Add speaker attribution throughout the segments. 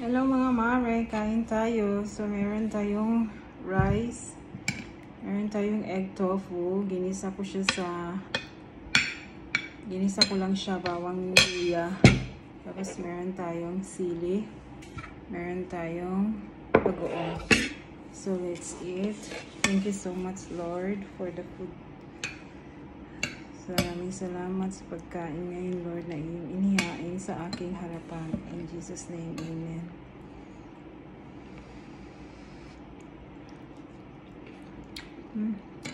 Speaker 1: Hello mga mare, kain tayo. So meron tayong rice, meron tayong egg tofu. Ginisa ko lang siya bawang luya. Tapos meron tayong sili, meron tayong bagoong. So let's eat. Thank you so much Lord for the food. Maraming salamat sa pagkain ngayon, Lord, na iyong inihain sa aking harapan. In Jesus' name, Amen.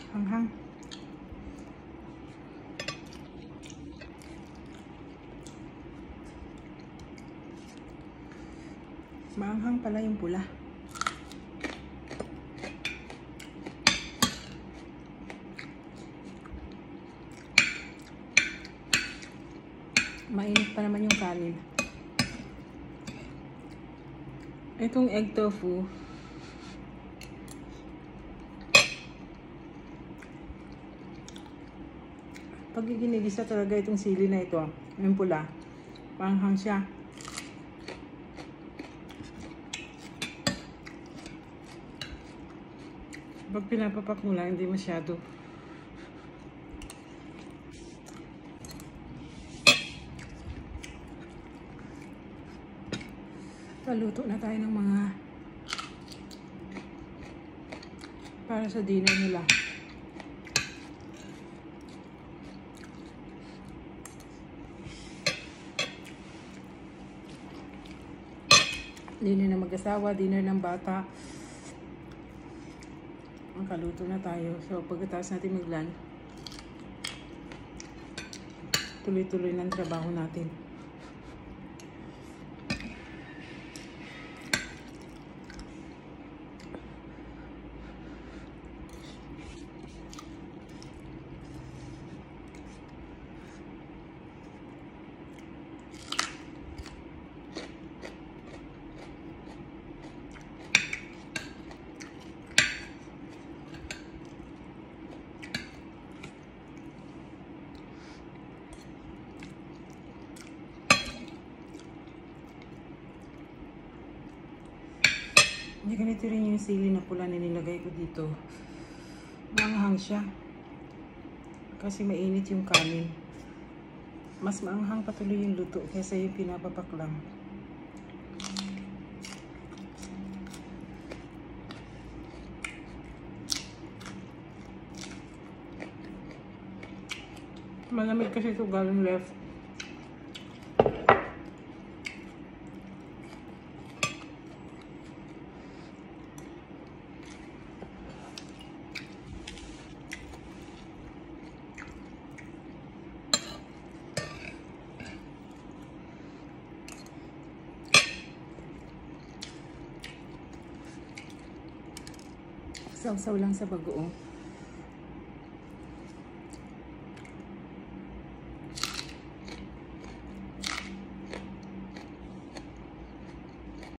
Speaker 1: Hanghang. Maanghang pala yung pula. Mainit pa naman yung kanin. Itong egg tofu, pag ginigisa talaga itong sili na ito, yung pula, panghang siya. Pag pinapapak mo lang, hindi masyado. Luto na tayo ng mga para sa dinner nila. Dinner ng mag-asawa, dinner ng bata. Makaluto na tayo. So pagkatapos natin mag-lunch, tuloy-tuloy ng trabaho natin. Hindi ganito rin yung sili na pula na nilagay ko dito. Maanghang siya. Kasi mainit yung kanin. Mas maanghang patuloy yung luto kaysa yung pinapapak lang. Malamig kasi ito galing left. Sausaw lang sa bagoong.